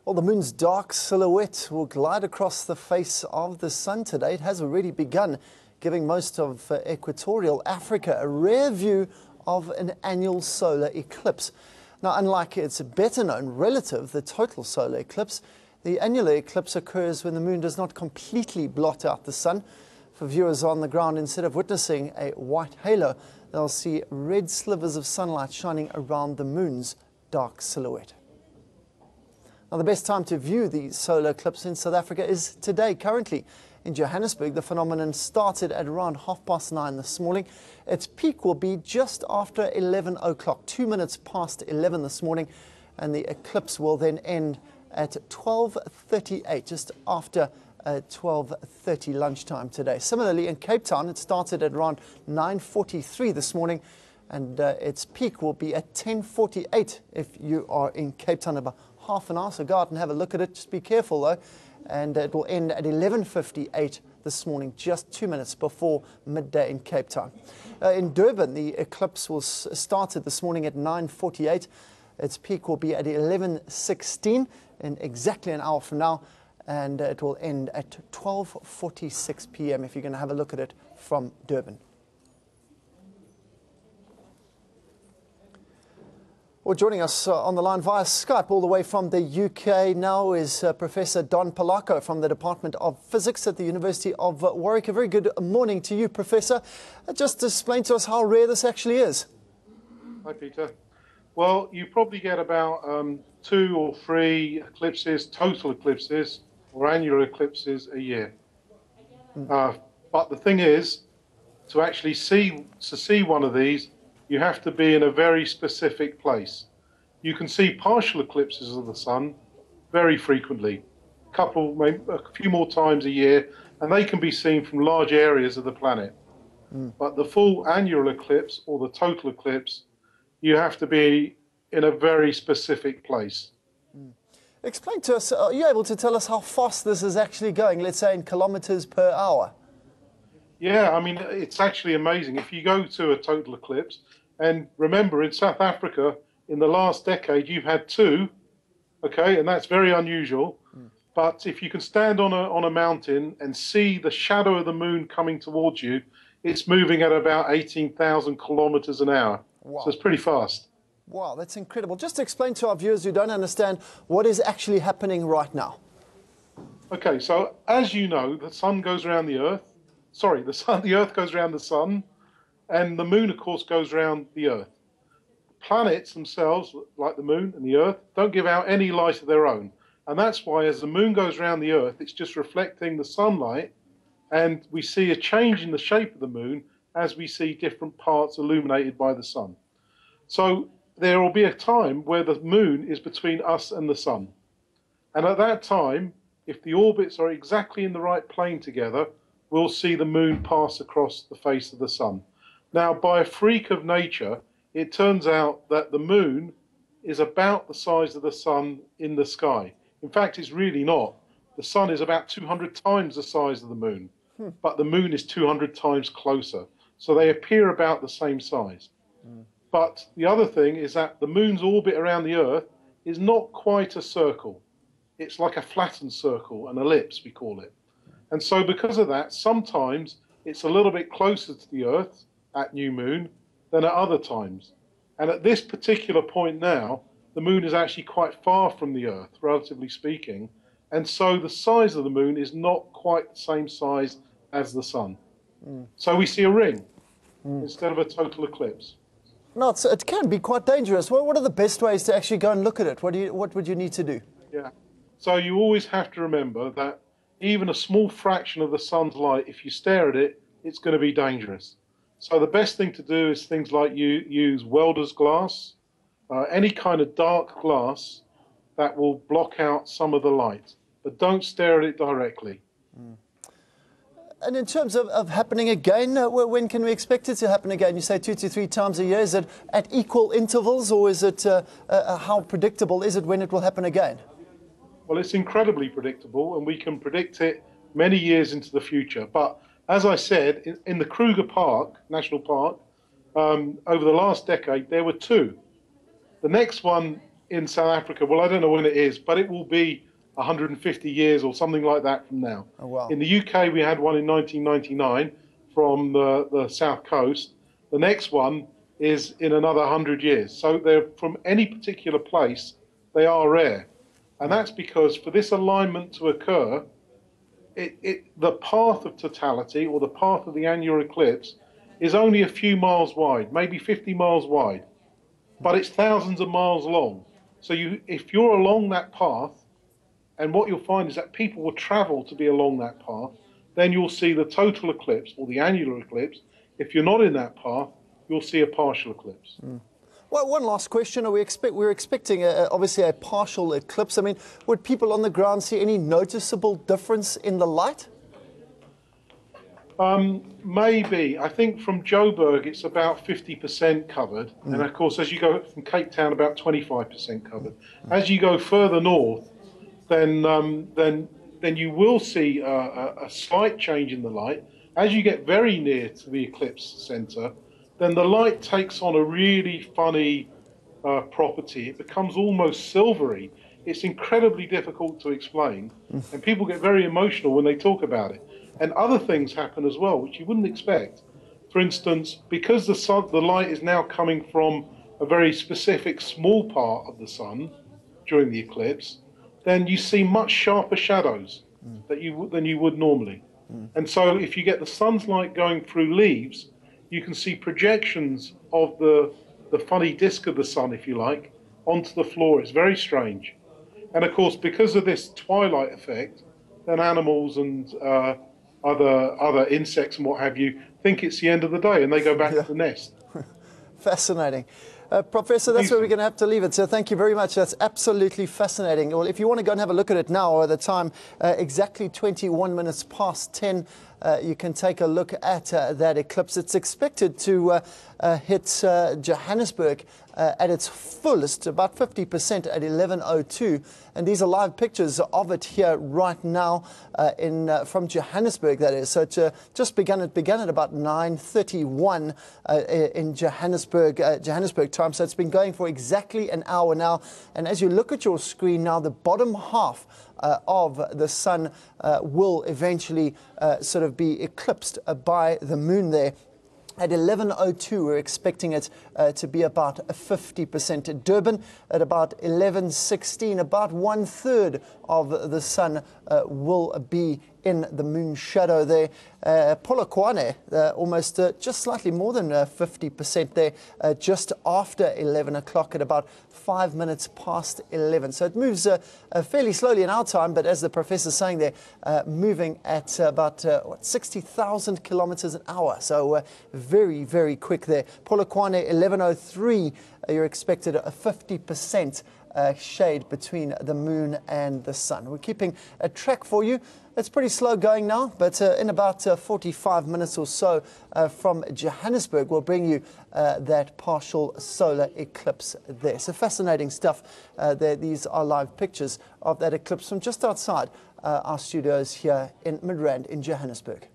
Well, the moon's dark silhouette will glide across the face of the sun today. It has already begun, giving most of equatorial Africa a rare view of an annual solar eclipse. Now, unlike its better-known relative, the total solar eclipse, the annular eclipse occurs when the moon does not completely blot out the sun. For viewers on the ground, instead of witnessing a white halo, they'll see red slivers of sunlight shining around the moon's dark silhouette. Now, the best time to view the solar eclipse in South Africa is today. Currently in Johannesburg, the phenomenon started at around 9:30 this morning. Its peak will be just after 11 o'clock, 2 minutes past 11 this morning, and the eclipse will then end at 12:38, just after 12:30 lunchtime today. Similarly, in Cape Town, it started at around 9:43 this morning, and its peak will be at 10:48 if you are in Cape Town. About half an hour, so go out and have a look at it. Just be careful though, and it will end at 11:58 this morning, just 2 minutes before midday in Cape Town. In Durban, the eclipse was started this morning at 9:48. Its peak will be at 11:16 in exactly an hour from now, and it will end at 12:46 p.m. if you're going to have a look at it from Durban. Well, joining us on the line via Skype all the way from the UK now is Professor Don Polaco from the Department of Physics at the University of Warwick. A very good morning to you, Professor. Just explain to us how rare this actually is. Hi, Peter. Well, you probably get about 2 or 3 eclipses, total eclipses, or annular eclipses a year. But the thing is, to actually see one of these, you have to be in a very specific place. You can see partial eclipses of the sun very frequently, maybe a few more times a year, and they can be seen from large areas of the planet. But the full annual eclipse or the total eclipse, you have to be in a very specific place. Explain to us, are you able to tell us how fast this is actually going, let's say in kilometers per hour? Yeah, I mean, it's actually amazing. If you go to a total eclipse, and remember, in South Africa, in the last decade, you've had 2, okay, and that's very unusual. But if you can stand on a mountain and see the shadow of the moon coming towards you, it's moving at about 18,000 kilometers an hour. Wow. So it's pretty fast. Wow, that's incredible. Just explain to our viewers who don't understand what is actually happening right now. Okay, so as you know, the sun goes around the Earth. Sorry, the Earth goes around the sun, and the moon, of course, goes around the Earth. Planets themselves, like the moon and the Earth, don't give out any light of their own. And that's why as the moon goes around the Earth, it's just reflecting the sunlight, and we see a change in the shape of the moon as we see different parts illuminated by the sun. So there will be a time where the moon is between us and the sun. And at that time, if the orbits are exactly in the right plane together, we'll see the moon pass across the face of the sun. Now, by a freak of nature, it turns out that the moon is about the size of the sun in the sky. In fact, it's really not. The sun is about 200 times the size of the moon, but the moon is 200 times closer. So they appear about the same size. But the other thing is that the moon's orbit around the Earth is not quite a circle. It's like a flattened circle, an ellipse, we call it. And so because of that, sometimes it's a little bit closer to the Earth at new moon than at other times. And at this particular point now, the moon is actually quite far from the Earth, relatively speaking. And so the size of the moon is not quite the same size as the sun. So we see a ring instead of a total eclipse. No, it can be quite dangerous. What are the best ways to actually go and look at it? What would you need to do? Yeah. So you always have to remember that even a small fraction of the sun's light, if you stare at it, it's going to be dangerous. So the best thing to do is things like use welder's glass, any kind of dark glass that will block out some of the light, but don't stare at it directly. And in terms of happening again, when can we expect it to happen again? You say 2 to 3 times a year. Is it at equal intervals, or is it how predictable is it when it will happen again? Well, it's incredibly predictable, and we can predict it many years into the future. But as I said, in the Kruger Park, National Park, over the last decade, there were 2. The next one in South Africa, well, I don't know when it is, but it will be 150 years or something like that from now. Oh, wow. In the UK, we had one in 1999 from the south coast. The next one is in another 100 years. So they're from any particular place, they are rare. And that's because for this alignment to occur, the path of totality, or the path of the annular eclipse, is only a few miles wide, maybe 50 miles wide, but it's thousands of miles long. So if you're along that path, and what you'll find is that people will travel to be along that path, then you'll see the total eclipse or the annular eclipse. If you're not in that path, you'll see a partial eclipse. Well, one last question. We're expecting, obviously, a partial eclipse. I mean, would people on the ground see any noticeable difference in the light? Maybe. I think from Joburg, it's about 50% covered. And of course, as you go from Cape Town, about 25% covered. As you go further north, then you will see a slight change in the light. As you get very near to the eclipse center, then the light takes on a really funny property. It becomes almost silvery. It's incredibly difficult to explain, and people get very emotional when they talk about it. And other things happen as well, which you wouldn't expect. For instance, because the light is now coming from a very specific small part of the sun during the eclipse, then you see much sharper shadows than you would normally. And so if you get the sun's light going through leaves, you can see projections of the funny disk of the sun, if you like, onto the floor. It's very strange. And of course, because of this twilight effect, then animals and other insects and what have you think it's the end of the day, and they go back to the nest. Fascinating. Professor, that's where we're going to have to leave it. So thank you very much. That's absolutely fascinating. Well, if you want to go and have a look at it now, at the time, exactly 21 minutes past 10, you can take a look at that eclipse. It's expected to hit Johannesburg at its fullest, about 50% at 11:02. And these are live pictures of it here right now from Johannesburg, that is. So it just began. It began at about 9:31 in Johannesburg time. So it's been going for exactly an hour now. And as you look at your screen now, the bottom half of the sun will eventually sort of be eclipsed by the moon there. At 11:02, we're expecting it to be about 50%. At Durban, at about 11:16, about 1/3 of the sun will be in the moon shadow there. Polokwane, almost just slightly more than 50% there, just after 11 o'clock at about 5 minutes past 11. So it moves fairly slowly in our time, but as the professor's saying there, moving at about 60,000 kilometers an hour. So very, very quick there. Polokwane, 11:03, you're expected a 50% shade between the moon and the sun. We're keeping a track for you. It's pretty slow going now, but in about 45 minutes or so from Johannesburg, we'll bring you that partial solar eclipse there. So fascinating stuff there. These are live pictures of that eclipse from just outside our studios here in Midrand in Johannesburg.